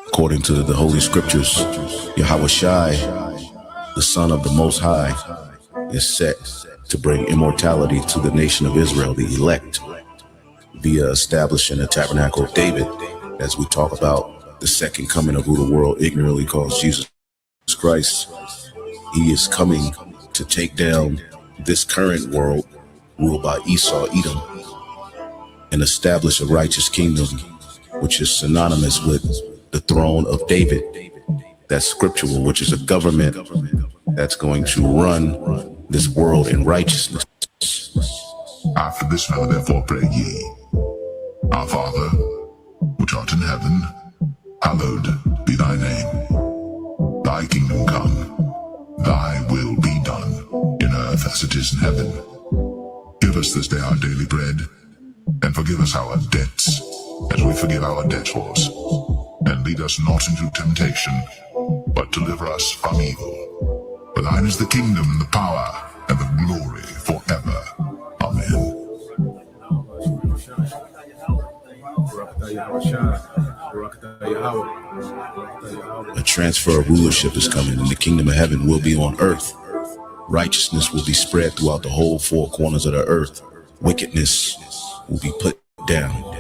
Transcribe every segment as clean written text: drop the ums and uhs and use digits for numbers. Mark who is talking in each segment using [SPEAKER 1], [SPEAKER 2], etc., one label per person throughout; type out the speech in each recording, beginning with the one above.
[SPEAKER 1] According to the Holy Scriptures, Yahweh Shai, the Son of the Most High, is set to bring immortality to the nation of Israel, the elect, via establishing the tabernacle of David, as we talk about the second coming of who the world ignorantly calls Jesus Christ. He is coming to take down this current world ruled by Esau, Edom, and establish a righteous kingdom, which is synonymous with the throne of David. That's scriptural, which is a government that's going to run this world in righteousness.
[SPEAKER 2] After this manner therefore pray ye, Our Father, which art in heaven, hallowed be thy name. Thy kingdom come, thy will be done, in earth as it is in heaven. Give us this day our daily bread, and forgive us our debts, as we forgive our debtors. And lead us not into temptation, but deliver us from evil. For thine is the kingdom, and the power, and the glory forever. Amen.
[SPEAKER 1] A transfer of rulership is coming, and the kingdom of heaven will be on earth. Righteousness will be spread throughout the whole four corners of the earth. Wickedness will be put down.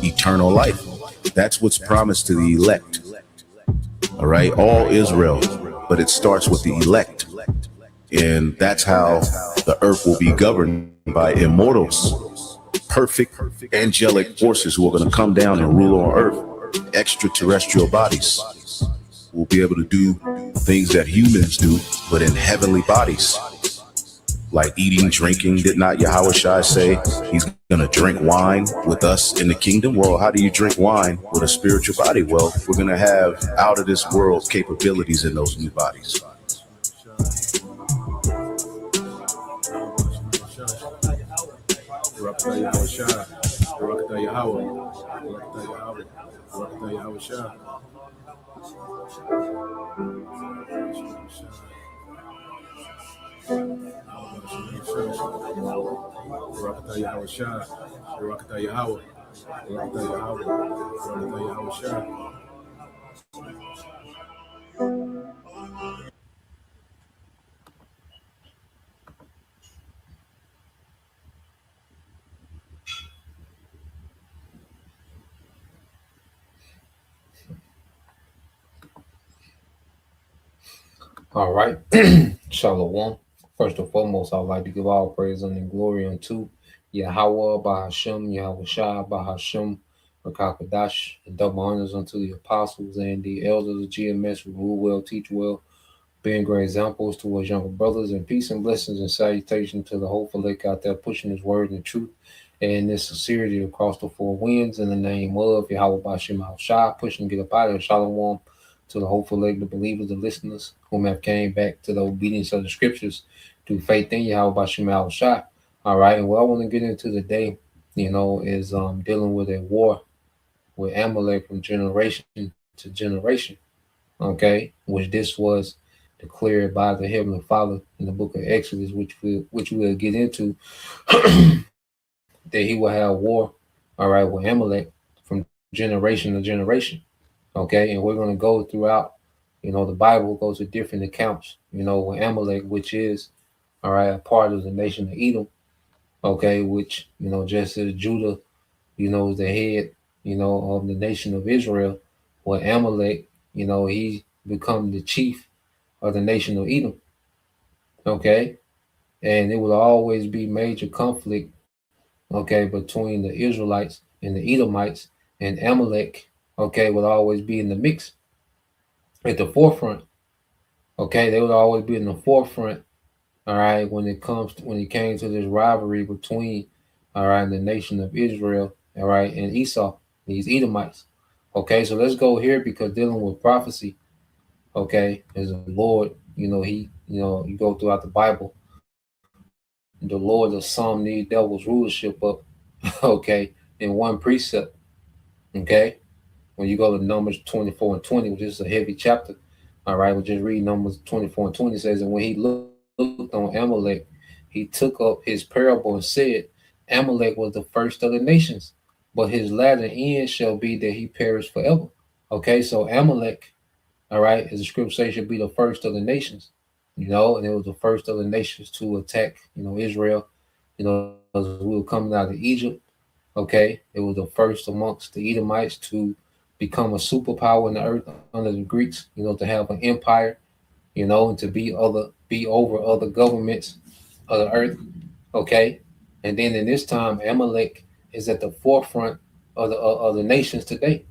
[SPEAKER 1] Eternal life. That's what's promised to the elect. All right, all Israel, but it starts with the elect. And that's how the earth will be governed by immortals, perfect angelic forces who are going to come down and rule on earth. Extraterrestrial bodies will be able to do things that humans do, but in heavenly bodies, like eating, drinking. Did not Yahweh Shai say he's going to drink wine with us in the kingdom? Well, how do you drink wine with a spiritual body? Well, we're going to have out of this world capabilities in those new bodies.
[SPEAKER 3] All right. Shalom. First and foremost, I would like to give all praise and glory unto Yahweh Bahashem, Yahweh Shai Bahashem, Rakakadash, and double honors unto the apostles and the elders of GMS who rule well, teach well, being great examples towards younger brothers, and peace and blessings and salutation to the hopeful lake out there pushing his word and truth and this sincerity across the four winds in the name of Yahweh Bahashem Yahweh Shai, pushing to get up out of here. Shalom to the hopeful leg, the believers, the listeners, whom have came back to the obedience of the scriptures through faith in Yahweh Bashim Yahweh Shai. All right, and what I want to get into today, is dealing with a war with Amalek from generation to generation. Okay, which this was declared by the Heavenly Father in the book of Exodus, which we'll get into, that he will have war, all right, with Amalek from generation to generation. Okay, and we're going to go throughout, the Bible goes to different accounts, with Amalek, which is, all right, a part of the nation of Edom, okay, which, just as Judah, is the head, of the nation of Israel, with Amalek, he become the chief of the nation of Edom, okay, and it will always be major conflict, okay, between the Israelites and the Edomites, and Amalek, okay, will always be in the mix at the forefront. Okay, they would always be in the forefront, all right, when it came to this rivalry between, all right, the nation of Israel, all right, and Esau, these Edomites. Okay, so let's go here, because dealing with prophecy, okay, as the Lord, you go throughout the Bible, the Lord of some need devil's rulership up, okay, in one precept. Okay, when you go to Numbers 24 and 20, which is a heavy chapter. All right, we'll just read Numbers 24 and 20 says, and when he looked on Amalek, he took up his parable and said, Amalek was the first of the nations, but his latter end shall be that he perish forever. Okay, so Amalek, all right, as the scripture says, should be the first of the nations, and it was the first of the nations to attack, Israel, as we were coming out of Egypt. Okay, it was the first amongst the Edomites to become a superpower in the earth under the Greeks, to have an empire, and to be over other governments of the earth. Okay, and then in this time, Amalek is at the forefront of the nations today.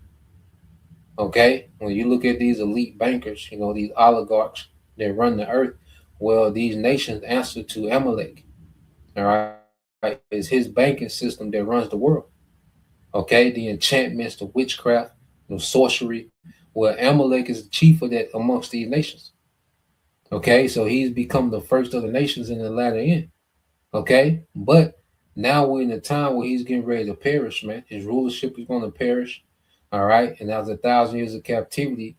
[SPEAKER 3] Okay, when you look at these elite bankers, these oligarchs that run the earth, well, these nations answer to Amalek. All right, it's his banking system that runs the world. Okay, the enchantments, the witchcraft, sorcery. Well, Amalek is the chief of that amongst these nations. Okay, so he's become the first of the nations in the latter end. Okay, but now we're in a time where he's getting ready to perish, man. His rulership is going to perish. All right, and after 1,000 years of captivity,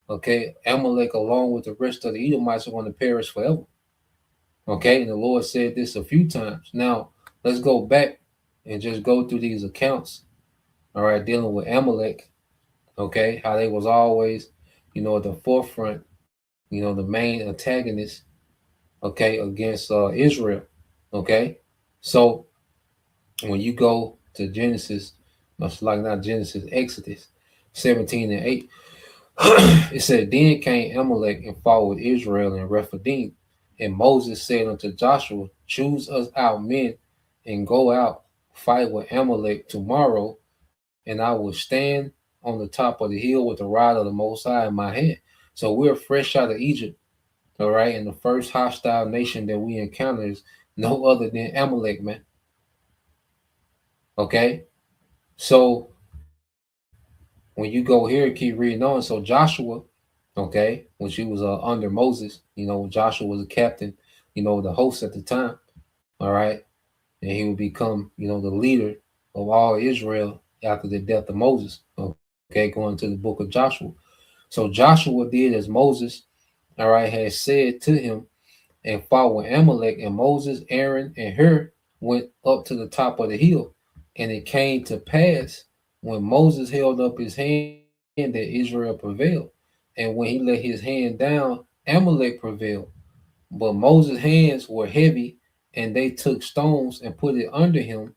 [SPEAKER 3] okay, Amalek, along with the rest of the Edomites, are going to perish forever. Okay, and the Lord said this a few times. Now, let's go back and just go through these accounts. All right, dealing with Amalek. Okay, how they was always, at the forefront, the main antagonist, okay, against Israel. Okay, so when you go to Genesis, much like not Genesis, Exodus 17 and 8, it said, then came Amalek and fought with Israel in Rephidim. And Moses said unto Joshua, choose us out men and go out, fight with Amalek tomorrow, and I will stand on the top of the hill with the rod of the Most High in my hand. So we're fresh out of Egypt, all right? And the first hostile nation that we encounter is no other than Amalek, man. Okay? So when you go here, keep reading on. So Joshua, okay, when she was under Moses, Joshua was a captain, the host at the time, all right, and he would become, the leader of all Israel after the death of Moses. Okay, going to the book of Joshua. So Joshua did as Moses, all right, had said to him, and fought with Amalek, and Moses, Aaron, and Hur went up to the top of the hill. And it came to pass when Moses held up his hand that Israel prevailed. And when he let his hand down, Amalek prevailed. But Moses' hands were heavy, and they took stones and put it under him,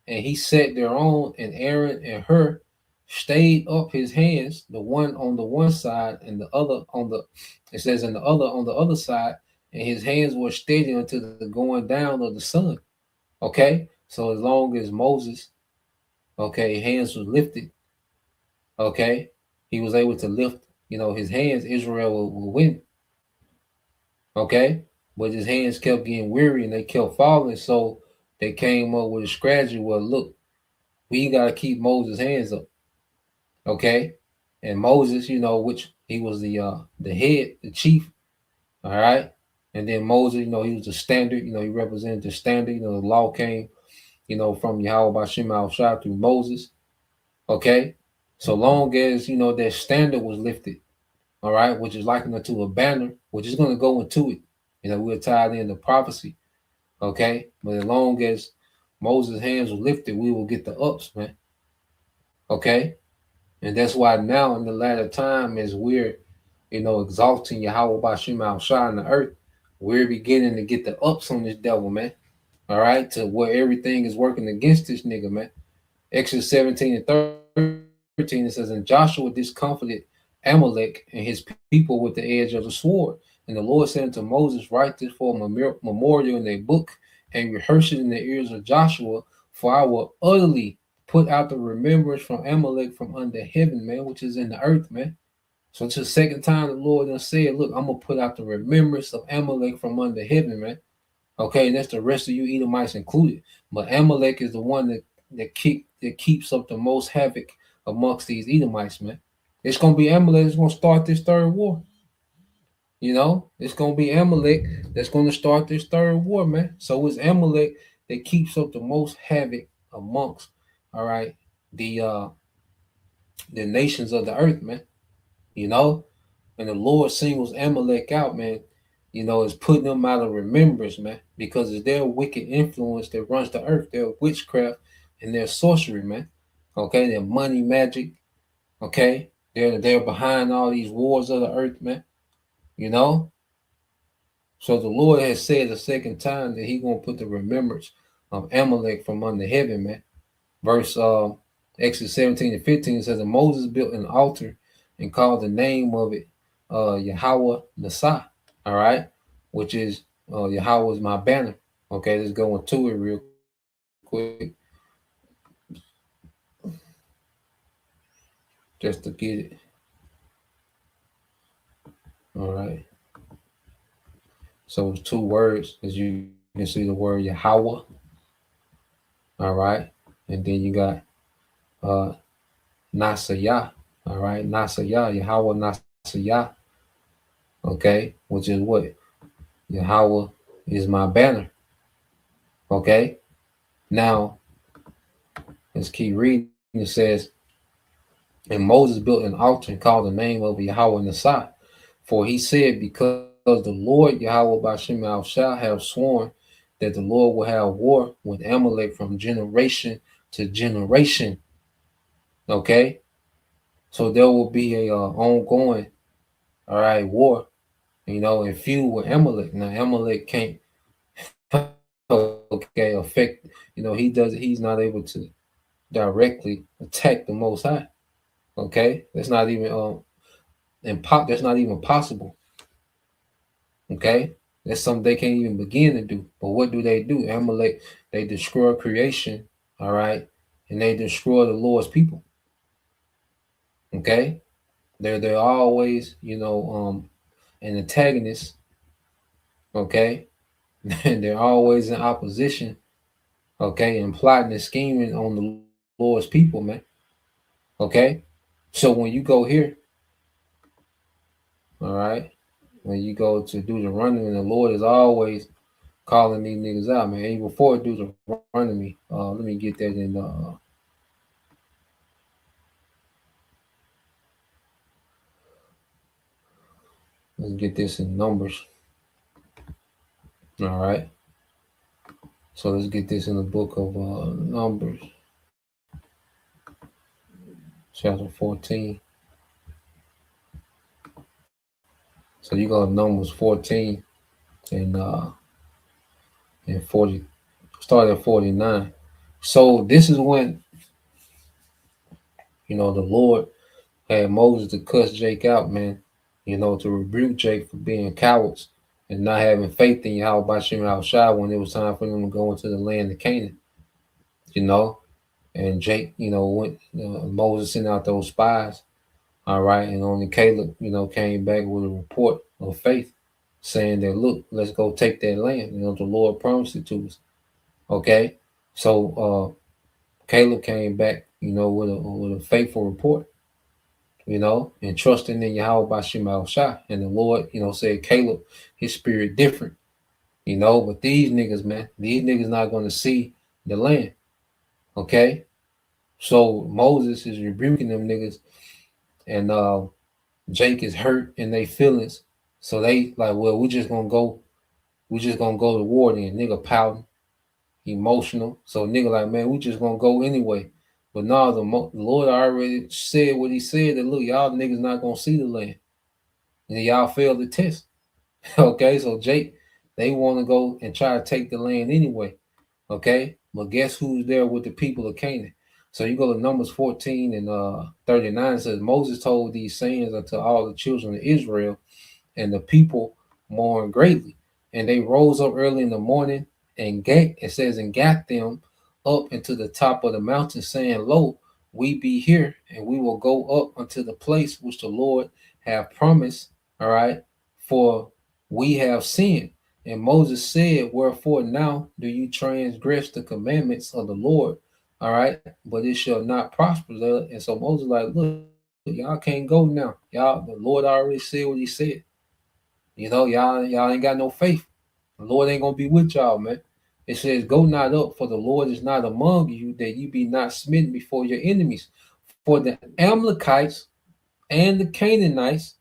[SPEAKER 3] and he sat thereon, and Aaron and Hur stayed up his hands, the one on the one side and the other on the, it says, and the other on the other side, and his hands were steady until the going down of the sun. Okay, so as long as Moses, okay, hands was lifted, okay, he was able to lift, his hands, Israel will win. Okay, but his hands kept getting weary and they kept falling, so they came up with a strategy. Well, look, we gotta keep Moses' hands up. Okay, and Moses, which he was the head, the chief. All right, and then Moses, he was the standard. He represented the standard. The law came, from Yahweh Bashim Al Shah through Moses. Okay, so long as that standard was lifted, all right, which is likened unto a banner, which is going to go into it. We're tied into prophecy. Okay, but as long as Moses' hands were lifted, we will get the ups, man. Okay, and that's why now in the latter time, as we're, exalting Yahweh Bashim Al Shah in the earth, we're beginning to get the ups on this devil, man. All right, to where everything is working against this nigga, man. Exodus 17 and 13, it says, and Joshua discomfited Amalek and his people with the edge of the sword. And the Lord said unto Moses, write this for a memorial in a book and rehearse it in the ears of Joshua, for I will utterly put out the remembrance from Amalek from under heaven, man, which is in the earth, man. So it's the second time the Lord done said, look, I'm going to put out the remembrance of Amalek from under heaven, man. Okay, and that's the rest of you Edomites included. But Amalek is the one that keeps up the most havoc amongst these Edomites, man. It's gonna be Amalek that's gonna start this third war. It's gonna be Amalek that's gonna start this third war, man. So it's Amalek that keeps up the most havoc amongst, all right, the the nations of the earth, man. You know, and the Lord singles Amalek out, man. Is putting them out of remembrance, man, because it's their wicked influence that runs the earth, their witchcraft and their sorcery, man. Okay, their money magic. Okay, they're behind all these wars of the earth, man. You know, so the Lord has said a second time that He gonna put the remembrance of Amalek from under heaven, man. Verse Exodus 17 and 15 says, and Moses built an altar and called the name of it Yahweh Nasa, all right, which is Yahweh is my banner. Okay, let's go into it real quick. Just to get it. All right. So it's two words, as you can see the word Yahweh. All right. And then you got uh Nasayah. All right. Nasayah, Yahweh Nasayah. Okay. Which is what? Yahweh is my banner. Okay. Now, let's keep reading. It says, and Moses built an altar and called the name of Yahweh Nasa. For he said, because the Lord Yahweh Bashem shall have sworn that the Lord will have war with Amalek from generation to generation. Okay, so there will be a ongoing, all right, war. And feud with Amalek. Now Amalek can't, okay, affect. He's not able to directly attack the Most High. Okay, that's not even that's not even possible. Okay, that's something they can't even begin to do. But what do? Amalek, they destroy creation, all right, and they destroy the Lord's people. Okay, they're always an antagonist. Okay, and they're always in opposition. Okay, and plotting and scheming on the Lord's people, man. Okay, so when you go here, all right, when you go to do the running, and the Lord is always calling these niggas out, man. Even before dudes are running me, let me get that in. Let's get this in Numbers. All right. So let's get this in the book of Numbers, chapter 14. So you go to Numbers 14 and 40. Start at 49. So this is when the Lord had Moses to cuss Jake out, man. To rebuke Jake for being cowards and not having faith in Yahweh Bashem Shai when it was time for them to go into the land of Canaan. You know, and Jake, went Moses sent out those spies, all right, and only Caleb, came back with a report of faith, saying that look, let's go take that land. The Lord promised it to us. Okay, so Caleb came back, with a faithful report, and trusting in Yahweh Bashem Shai. And the Lord, said Caleb, his spirit different, but these niggas, man, these niggas not going to see the land. Okay, so Moses is rebuking them niggas, and Jake is hurt in their feelings. So they like, well, we just gonna go to war then. Nigga pouting, emotional. So nigga like, man, we just gonna go anyway. But nah, the Lord already said what He said. That look, y'all niggas not gonna see the land, and y'all failed the test. Okay, so Jake, they want to go and try to take the land anyway. Okay, but guess who's there with the people of Canaan? So you go to Numbers 14 and 39. It says Moses told these sayings unto all the children of Israel, and the people mourned greatly. And they rose up early in the morning and got them up into the top of the mountain, saying, Lo, we be here, and we will go up unto the place which the Lord have promised. All right, for we have sinned. And Moses said, wherefore now do you transgress the commandments of the Lord? All right, but it shall not prosper. And so Moses like, look, y'all can't go now. Y'all, the Lord already said what He said. Y'all ain't got no faith. The Lord ain't gonna be with y'all, man. It says, go not up, for the Lord is not among you, that you be not smitten before your enemies. for the Amalekites and the Canaanites.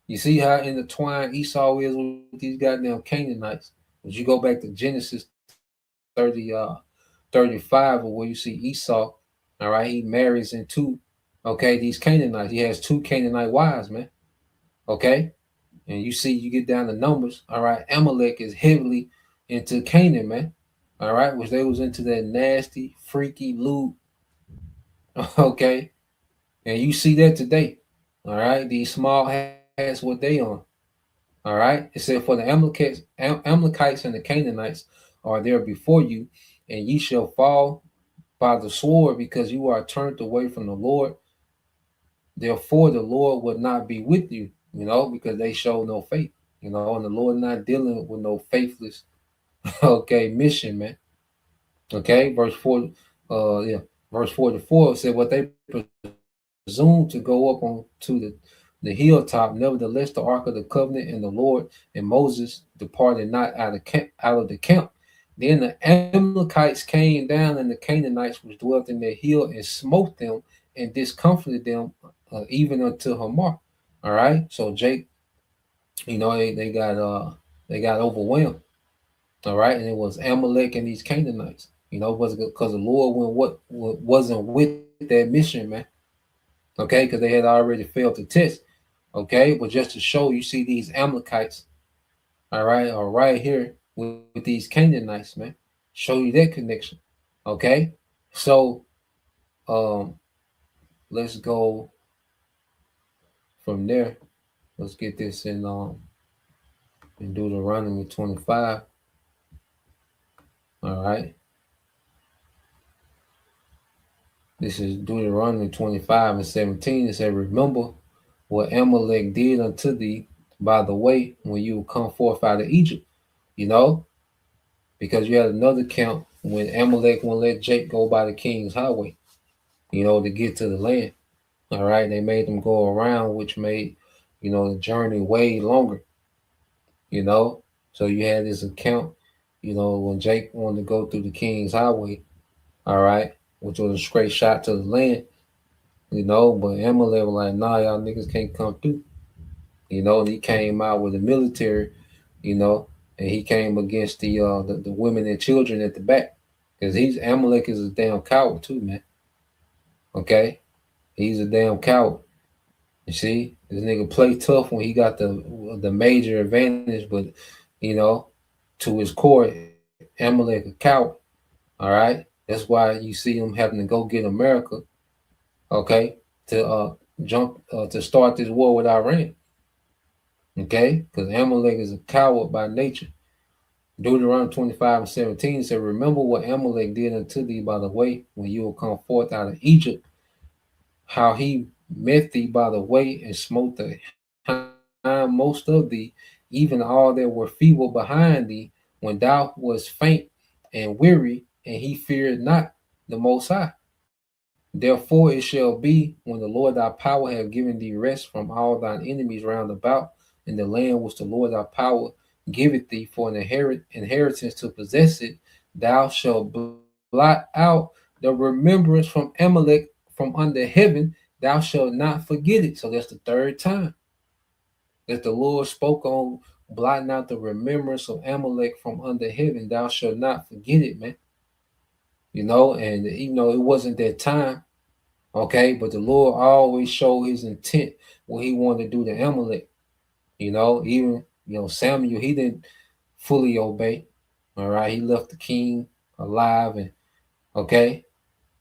[SPEAKER 3] You see how intertwined Esau is with these goddamn Canaanites. As you go back to Genesis 35, or where you see Esau, all right, he marries into, okay, these Canaanites. He has two Canaanite wives, man. Okay, and you see, you get down to Numbers, all right. Amalek is heavily into Canaan, man. All right, which they was into that nasty, freaky loot. Okay, and you see that today. All right, these small hats, what they on. All right, it said, for the Amalekites and the Canaanites are there before you, and ye shall fall by the sword, because you are turned away from the Lord. Therefore, the Lord will not be with you, because they show no faith, and the Lord not dealing with no faithless, okay, mission, man. Okay, verse 4, yeah, verse 44 said, what they presumed to go up on to the hilltop. Nevertheless, the ark of the covenant and the Lord and Moses departed not out of the camp. Then the Amalekites came down, and the Canaanites which dwelt in their hill, and smote them and discomfited them, even unto Hamar. All right, so Jake, they got overwhelmed. All right, and it was Amalek and these Canaanites. Was because the Lord wasn't with that mission, man. Okay, because they had already failed the test. Okay, but just to show, you see these Amalekites, all right, are right here with these Canaanites, man. Show you that connection. Okay, so um, let's go from there. Let's get this in Deuteronomy 25. All right, this is Deuteronomy 25 and 17. It said, remember what Amalek did unto thee by the way when you come forth out of Egypt. You know, because you had another count when Amalek won't let Jake go by the king's highway, to get to the land. All right, they made them go around, which made, the journey way longer. You know, so you had this account, when Jake wanted to go through the king's highway. All right, which was a straight shot to the land. But Amalek was like, nah, y'all niggas can't come through. And he came out with the military, you know, and he came against the women and children at the back, because he's Amalek is a damn coward too, man. Okay, he's a damn coward. You see, this nigga play tough when he got the major advantage, but you know, to his core, Amalek a coward. All right, that's why you see him having to go get America. Okay, to jump to start this war with Iran. Okay, because Amalek is a coward by nature. Deuteronomy 25 and 17 said, remember what Amalek did unto thee by the way when you will come forth out of Egypt, how he met thee by the way and smote the hindmost of thee, even all that were feeble behind thee, when thou wast faint and weary, and he feared not the Most High. Therefore it shall be, when the Lord thy power have given thee rest from all thine enemies round about, in the land which the Lord thy power giveth thee for an inheritance to possess it, thou shalt blot out the remembrance from Amalek from under heaven, thou shalt not forget it. So that's the third time that the Lord spoke on blotting out the remembrance of Amalek from under heaven. Thou shalt not forget it, man. And it wasn't that time, okay, but the Lord always showed his intent, what he wanted to do to Amalek. Even Samuel, he didn't fully obey. All right, he left the king alive, and okay,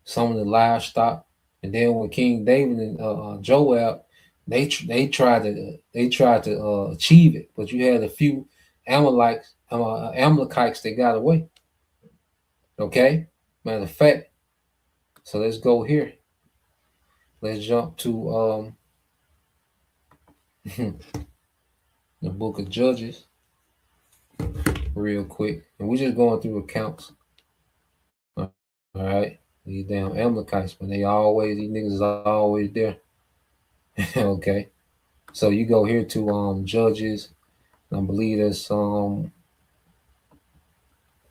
[SPEAKER 3] some of the livestock. And then when King David and Joab, they tried to achieve it, but you had a few Amalekites that got away. Okay, matter of fact. So let's go here. Let's jump to the book of Judges real quick, and we're just going through accounts. All right, these damn Amalekites, but these niggas is always there. Okay, so you go here to Judges, I believe that's 3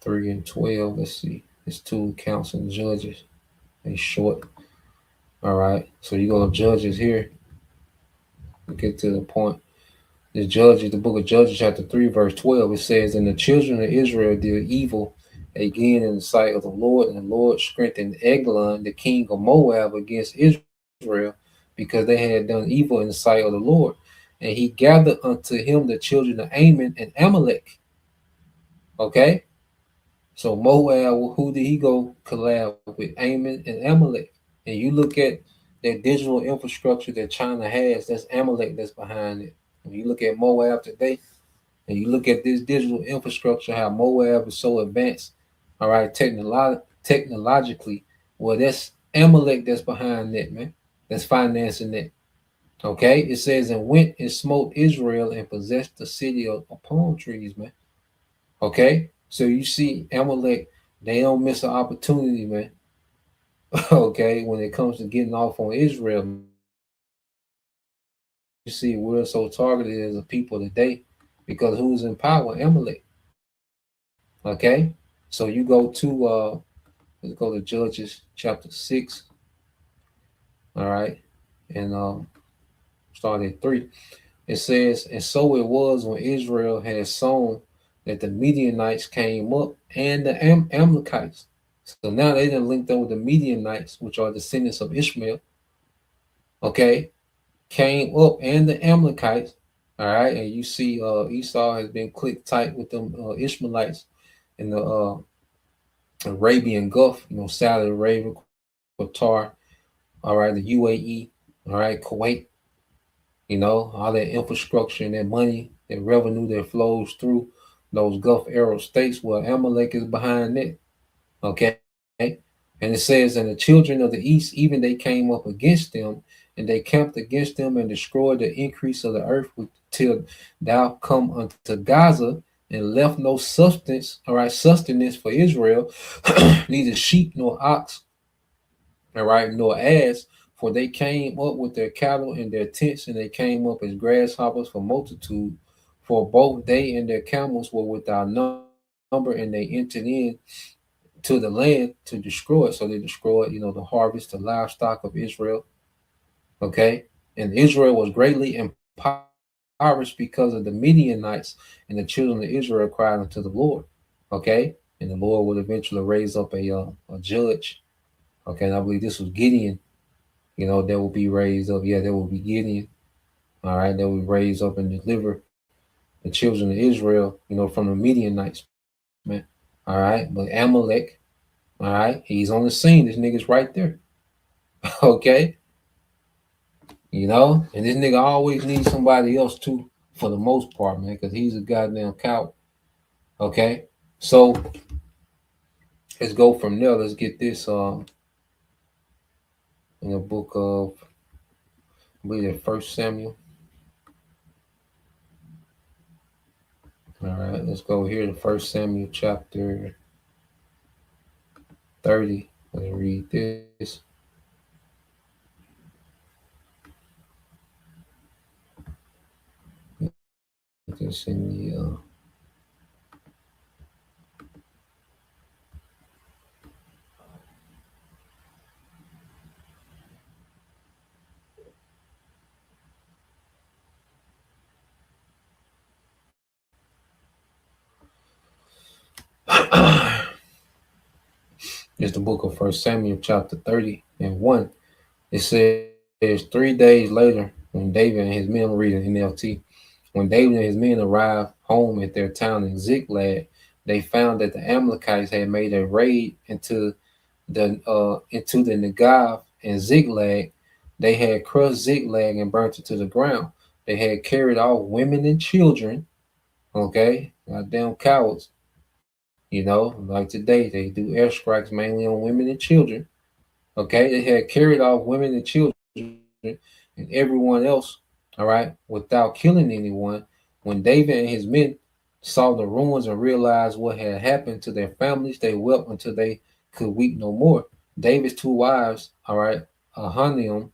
[SPEAKER 3] and 12. Let's see, it's 2 accounts in Judges. They short. All right. So you go to Judges here. We get to the point. The Judges, the book of Judges, chapter 3, verse 12, it says, "And the children of Israel did evil again in the sight of the Lord, and the Lord strengthened Eglon, the king of Moab, against Israel, because they had done evil in the sight of the Lord. And he gathered unto him the children of Ammon and Amalek." Okay? So Moab, who did he go collab with? Ammon and Amalek. And you look at that digital infrastructure that China has, that's Amalek that's behind it. When you look at Moab today, and you look at this digital infrastructure, how Moab is so advanced, all right, technologically, well, that's Amalek that's behind that, man. That's financing that. Okay, it says, "And went and smote Israel and possessed the city of palm trees," man. Okay, so you see, Amalek, they don't miss an opportunity, man. Okay, when it comes to getting off on Israel, man. You see, we're so targeted as a people today because who's in power? Amalek. Okay, so you go to let's go to Judges chapter 6, all right, and start at 3. It says, "And so it was when Israel had sown that the Midianites came up and the Amalekites." So now they done linked up with the Midianites, which are descendants of Ishmael, okay, came up and the Amalekites, all right, and you see Esau has been clicked tight with them Ishmaelites in the Arabian Gulf, Saudi Arabia, Qatar, all right, the UAE, all right, Kuwait, all that infrastructure and that money, that revenue that flows through those Gulf Arab states. Well, Amalek is behind it. Okay. And it says, "And the children of the east, even they came up against them, and they camped against them and destroyed the increase of the earth till thou come unto Gaza, and left no substance, all right, sustenance for Israel, neither sheep nor ox, all right, nor ass, for they came up with their cattle and their tents, and they came up as grasshoppers for multitude. For both they and their camels were without number, and they entered in to the land to destroy it." So they destroyed, the harvest, the livestock of Israel. Okay. And Israel was greatly impoverished because of the Midianites, and the children of Israel cried unto the Lord. Okay. And the Lord would eventually raise up a judge. Okay. And I believe this was Gideon, that will be raised up. Yeah, that will be Gideon. All right. That will raise up and deliver the children of Israel, from the Midianites, man. All right. But Amalek, all right, he's on the scene. This nigga's right there. Okay. And this nigga always needs somebody else too, for the most part, man, because he's a goddamn coward. Okay. So let's go from there. Let's get this in the book of, I believe it, First Samuel. All right, let's go here to First Samuel chapter 30. Let's read this. This in the it's the book of First Samuel chapter 30 and 1. It says, 3 days later, when David and his men, I'm reading NLT, when David and his men arrived home at their town in Ziklag, they found that the Amalekites had made a raid into the Negev and Ziklag. They had crushed Ziklag and burnt it to the ground. They had carried off women and children. Okay, goddamn cowards. Like today, they do airstrikes mainly on women and children. Okay, they had carried off women and children and everyone else, all right, without killing anyone. When David and his men saw the ruins and realized what had happened to their families, they wept until they could weep no more. David's two wives, all right, Ahinoam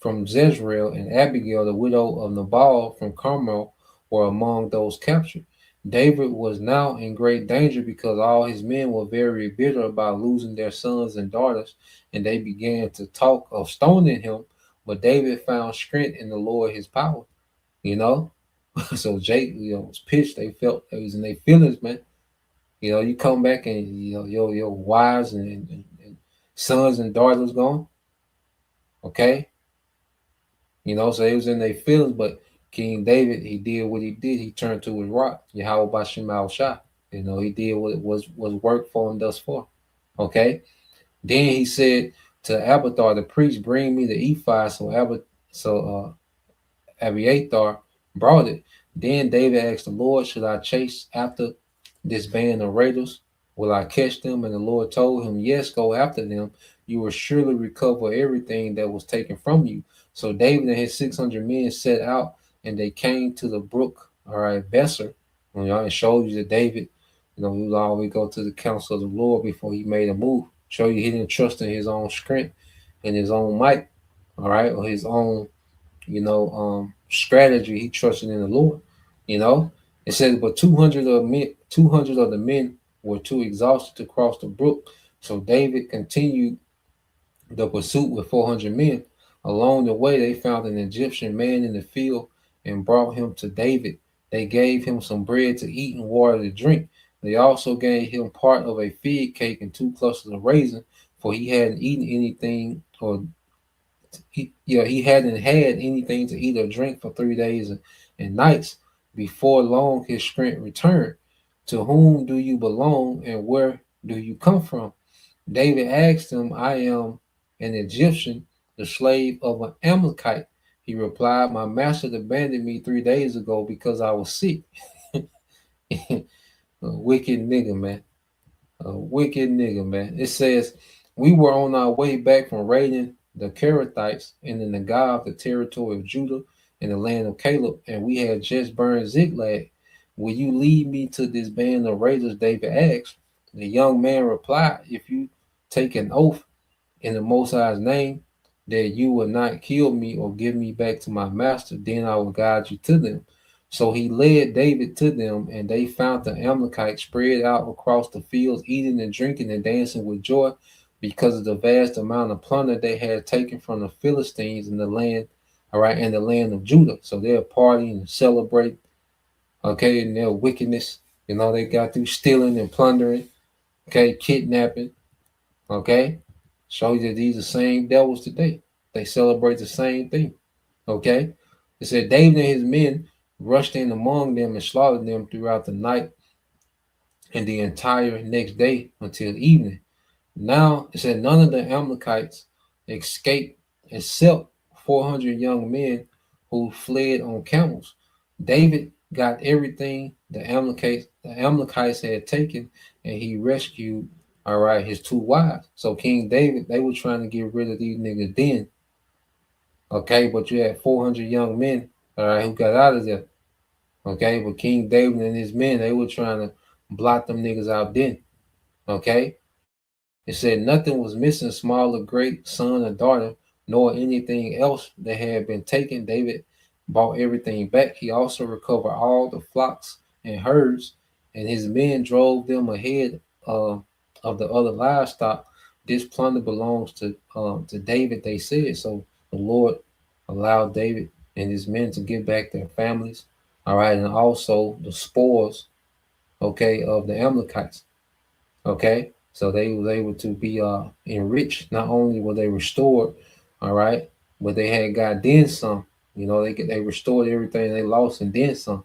[SPEAKER 3] from Jezreel and Abigail, the widow of Nabal from Carmel, were among those captured. David was now in great danger because all his men were very bitter about losing their sons and daughters, and they began to talk of stoning him. But David found strength in the Lord his power, you know. So Jake, was pissed. They felt they was in their feelings, man. You come back and your wives and sons and daughters gone, okay? So they was in their feelings, but King David, he did what he did. He turned to his rock, Yahweh Bashim Al Shah. He did what was work for him thus far. Okay. Then he said to Abathar the priest, "Bring me the ephod." So Abiathar brought it. Then David asked the Lord, "Should I chase after this band of raiders? Will I catch them?" And the Lord told him, "Yes, go after them. You will surely recover everything that was taken from you." So David and his 600 men set out, and they came to the brook, all right, Besser. It showed you that David, he would always go to the counsel of the Lord before he made a move. Show you he didn't trust in his own strength and his own might, all right, or his own strategy. He trusted in the Lord. You know, it says, but 200 of the men were too exhausted to cross the brook. So David continued the pursuit with 400 men. Along the way, they found an Egyptian man in the field and brought him to David. They gave him some bread to eat and water to drink. They also gave him part of a fig cake and 2 clusters of raisin, for he hadn't eaten anything he hadn't had anything to eat or drink for 3 days and nights. Before long, his strength returned. To whom do you belong, and where do you come from? David asked him, "I am an Egyptian, the slave of an Amalekite." He replied, "My master abandoned me 3 days ago because I was sick." A wicked nigga, man. A wicked nigga, man. It says, "We were on our way back from raiding the Kerethites in the Negev, the territory of Judah, in the land of Caleb, and we had just burned Ziklag. Will you lead me to this band of raiders?" David asked. The young man replied, "If you take an oath in the Most High's name that you will not kill me or give me back to my master, then I will guide you to them." So he led David to them, and they found the Amalekites spread out across the fields, eating and drinking and dancing with joy because of the vast amount of plunder they had taken from the Philistines in the land, all right, in the land of Judah. So they're partying and celebrating, okay, in their wickedness. They got through stealing and plundering, okay, kidnapping, okay. Show you that these are the same devils today. They celebrate the same thing. Okay. It said David and his men rushed in among them and slaughtered them throughout the night and the entire next day until evening. Now it said none of the Amalekites escaped except 400 young men who fled on camels. David got everything the Amalekites had taken, and he rescued, all right, his 2 wives. So King David, they were trying to get rid of these niggas then, okay, but you had 400 young men, all right, who got out of there, okay, but King David and his men, they were trying to blot them niggas out then, okay. It said nothing was missing, small or great, son or daughter, nor anything else that had been taken. David bought everything back. He also recovered all the flocks and herds, and his men drove them ahead of the other livestock. This plunder belongs to David, they said. So the Lord allowed David and his men to get back their families, all right, and also the spoils, okay, of the Amalekites. Okay, so they was able to be enriched. Not only were they restored, all right, but they had got then some. They restored everything they lost and then some.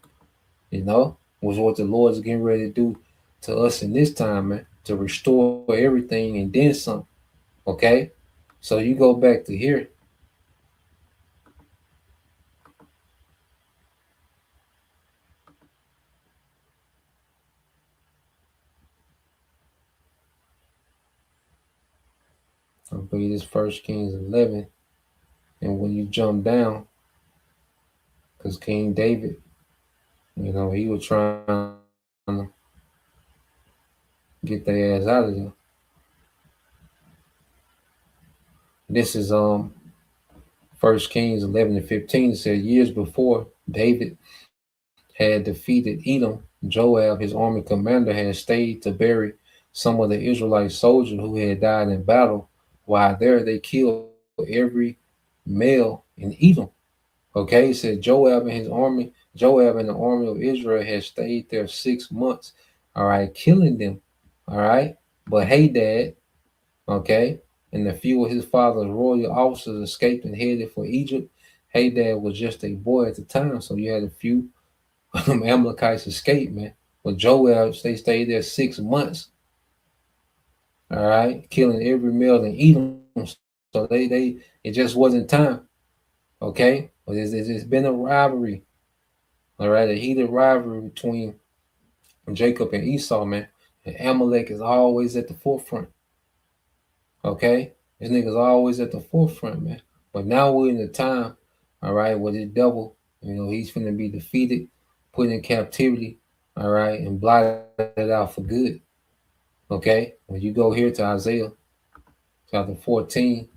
[SPEAKER 3] Was what the Lord is getting ready to do to us in this time, man. To restore everything and then some. Okay, so you go back to here. I believe this First Kings 11, and when you jump down, because King David, he was trying to get their ass out of there. This is First Kings 11 and 15. It said years before David had defeated Edom, Joab, his army commander, had stayed to bury some of the Israelite soldiers who had died in battle. While there, they killed every male in Edom. Okay, it said Joab and the army of Israel had stayed there 6 months, all right, killing them, all right. But Hadad, okay, and a few of his father's royal officers escaped and headed for Egypt. Hadad was just a boy at the time, so you had a few Amalekites escape, man. But Joab, they stayed there 6 months, all right, killing every male in Edom. So they it just wasn't time, okay. But it's been a rivalry, all right, a heated rivalry between Jacob and Esau, man. And Amalek is always at the forefront. Okay? This nigga's always at the forefront, man. But now we're in the time, all right, where the devil, he's finna be defeated, put in captivity, all right, and blotted out for good. Okay? When you go here to Isaiah chapter 14,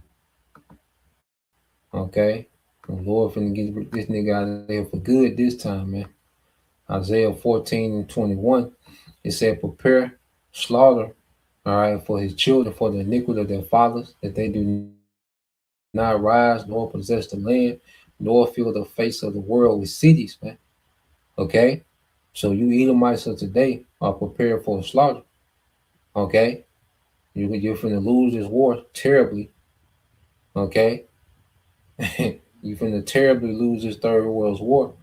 [SPEAKER 3] okay, the Lord finna get this nigga out of there for good this time, man. Isaiah 14 and 21, it said, prepare slaughter, all right, for his children, for the iniquity of their fathers, that they do not rise nor possess the land, nor fill the face of the world with cities, man. Okay? So you Edomites of today are prepared for a slaughter. Okay? You're finna lose this war terribly. Okay? You're finna terribly lose this Third World War.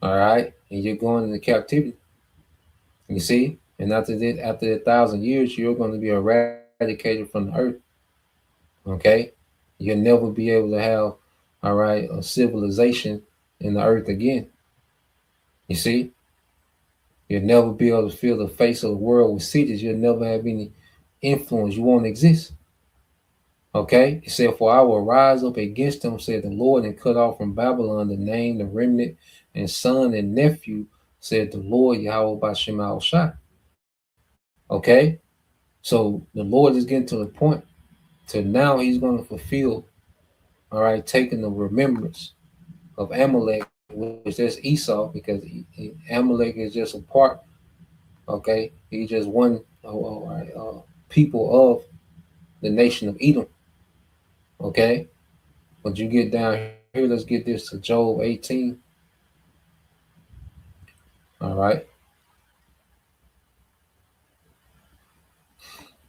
[SPEAKER 3] All right? And you're going into captivity. You see? And after 1,000 years, you're going to be eradicated from the earth. Okay? You'll never be able to have, all right, a civilization in the earth again. You see? You'll never be able to fill the face of the world with cities. You'll never have any influence. You won't exist. Okay? It said, for I will rise up against them, said the Lord, and cut off from Babylon the name, the remnant, and son and nephew, said the Lord, Yahweh Bashem Al Shai. Okay? So the Lord is getting to the point to now he's going to fulfill, all right, taking the remembrance of Amalek, which is Esau, because Amalek is just a part, okay? He's just one, all right, people of the nation of Edom, okay? But you get down here, let's get this to Job 18, all right?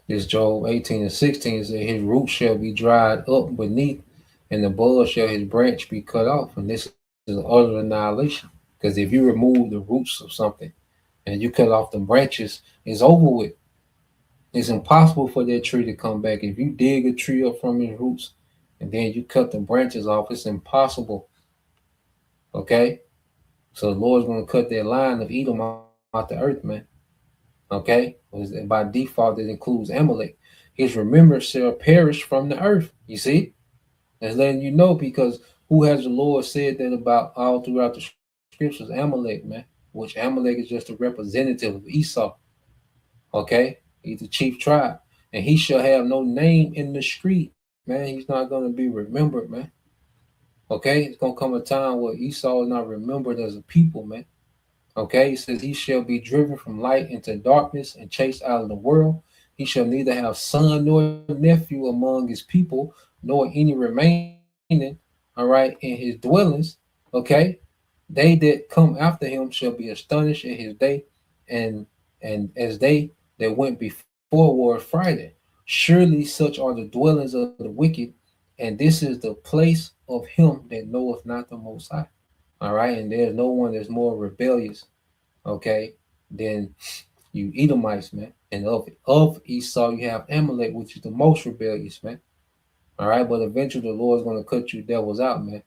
[SPEAKER 3] This Job 18 and 16 says, his root shall be dried up beneath, and the bud shall his branch be cut off. And this is utter annihilation. Because if you remove the roots of something and you cut off the branches, it's over with. It's impossible for that tree to come back. If you dig a tree up from its roots and then you cut the branches off, it's impossible. Okay? So the Lord's going to cut that line of Edom out the earth, man. Okay? By default, it includes Amalek. His remembrance shall perish from the earth. You see? That's letting you know, because who has the Lord said that about all throughout the scriptures? Amalek, man. Which Amalek is just a representative of Esau. Okay? He's the chief tribe. And he shall have no name in the street, man. He's not going to be remembered, man. Okay? It's going to come a time where Esau is not remembered as a people, man. Okay, he says, he shall be driven from light into darkness and chased out of the world. He shall neither have son nor nephew among his people, nor any remaining, all right, in his dwellings. Okay, they that come after him shall be astonished at his day, and as they that went before were frightened. Surely such are the dwellings of the wicked, and this is the place of him that knoweth not the Most High. All right, and there's no one that's more rebellious, okay, than you Edomites, man. And of Esau, you have Amalek, which is the most rebellious, man. All right, but eventually the Lord's going to cut you devils out, man.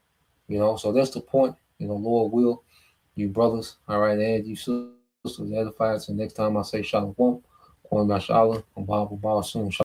[SPEAKER 3] So that's the point. Lord will, you brothers, all right, and you sisters edify. So next time I say Shalom, Kwame Mashallah, and Bible Ball soon.